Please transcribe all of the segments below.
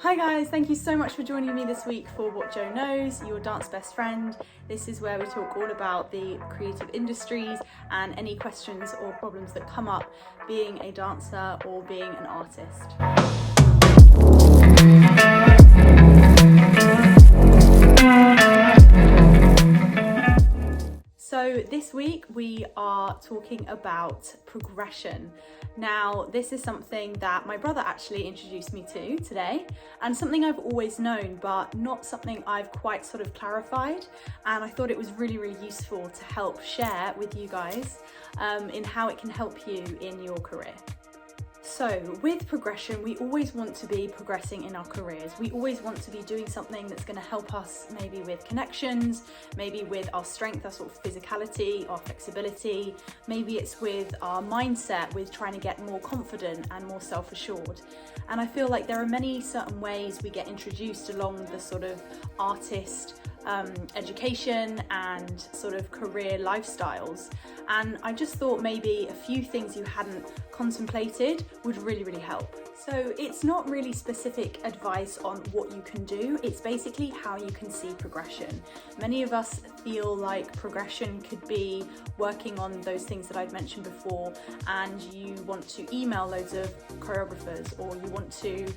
Hi guys, thank you so much for joining me this week for What Jo Knows, your dance best friend. This is where we talk all about the creative industries and any questions or problems that come up being a dancer or being an artist. So this week we are talking about progression. Now, this is something that my brother actually introduced me to today, and something I've always known, but not something I've quite sort of clarified. And I thought it was really useful to help share with you guys in how it can help you in your career. So with progression, we always want to be progressing in our careers. We always want to be doing something that's going to help us maybe with connections, maybe with our strength, our sort of physicality, our flexibility. Maybe it's with our mindset, with trying to get more confident and more self-assured. And I feel like there are many certain ways we get introduced along the sort of artist education and sort of career lifestyles, and I just thought maybe a few things you hadn't contemplated would really help. So it's not really specific advice on what you can do, it's basically how you can see progression. Many of us feel like progression could be working on those things that I've mentioned before, and you want to email loads of choreographers, or you want to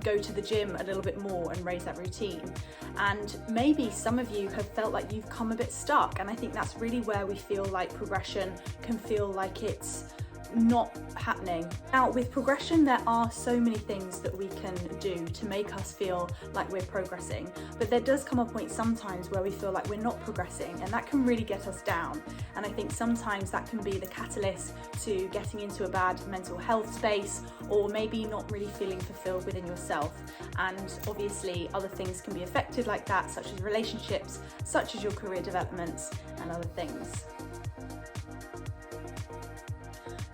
go to the gym a little bit more and raise that routine. And maybe some of you have felt like you've come a bit stuck, and I think that's really where we feel like progression can feel like it's not happening. Now, with progression, there are so many things that we can do to make us feel like we're progressing, but there does come a point sometimes where we feel like we're not progressing, and that can really get us down. And I think sometimes that can be the catalyst to getting into a bad mental health space, or maybe not really feeling fulfilled within yourself. And obviously other things can be affected like that, such as relationships, such as your career developments and other things.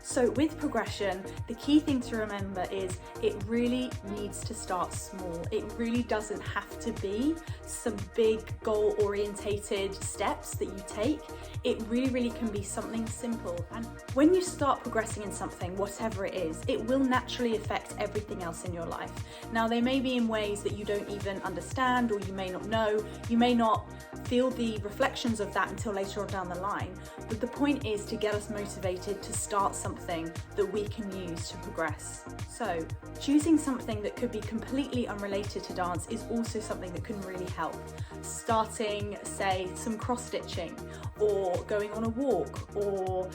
So with progression, the key thing to remember is it really needs to start small. It really doesn't have to be some big goal orientated steps that you take. It really can be something simple. And when you start progressing in something, whatever it is, it will naturally affect everything else in your life. Now, they may be in ways that you don't even understand, or you may not know. You may not feel the reflections of that until later on down the line. But the point is to get us motivated to start something that we can use to progress. So choosing something that could be completely unrelated to dance is also something that can really help. Starting, say, some cross-stitching, or going on a walk, or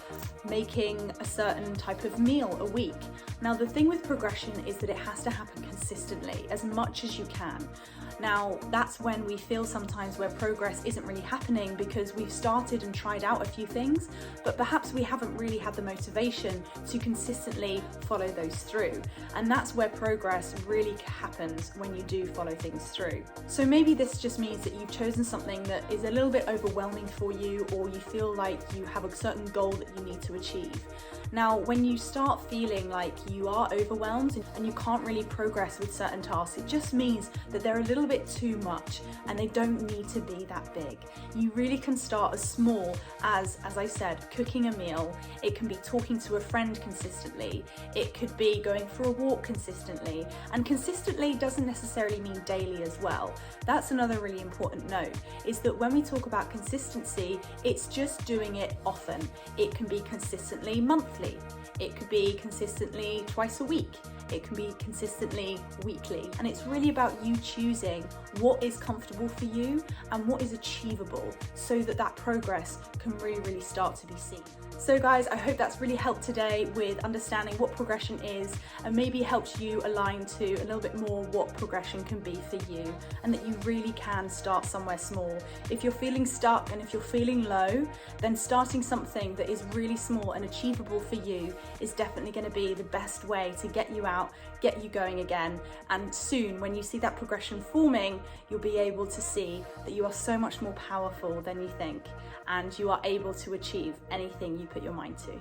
making a certain type of meal a week. Now, the thing with progression is that it has to happen consistently, as much as you can. Now, that's when we feel sometimes where progress isn't really happening because we've started and tried out a few things, but perhaps we haven't really had the motivation to consistently follow those through. And that's where progress really happens, when you do follow things through. So maybe this just means that you've chosen something that is a little bit overwhelming for you, or you feel like you have a certain goal that you need to achieve. Now, when you start feeling like you are overwhelmed and you can't really progress with certain tasks, it just means that they're a little bit too much and they don't need to be that big. You really can start as small as I said, cooking a meal. It can be talking to a friend consistently. It could be going for a walk consistently. And consistently doesn't necessarily mean daily as well. That's another really important note, is that when we talk about consistency, it's just doing it often. It can be consistently monthly. It could be consistently twice a week. It can be consistently weekly. And it's really about you choosing what is comfortable for you and what is achievable, so that that progress can really start to be seen. So guys, I hope that's really helped today with understanding what progression is, and maybe helped you align to a little bit more what progression can be for you, and that you really can start somewhere small. If you're feeling stuck and if you're feeling low, then starting something that is really small and achievable for you is definitely going to be the best way to get you out, get you going again. And soon, when you see that progression forming, you'll be able to see that you are so much more powerful than you think, and you are able to achieve anything you put your mind to.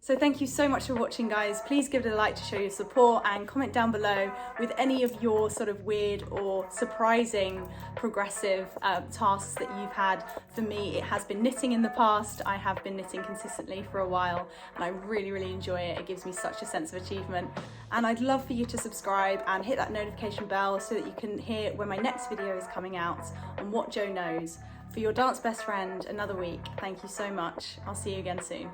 So thank you so much for watching, guys. Please give it a like to show your support, and comment down below with any of your sort of weird or surprising progressive tasks that you've had. For me, it has been knitting in the past. I have been knitting consistently for a while and I really, really enjoy it. It gives me such a sense of achievement. And I'd love for you to subscribe and hit that notification bell so that you can hear when my next video is coming out on What Jo Knows. For your dance best friend, another week. Thank you so much. I'll see you again soon.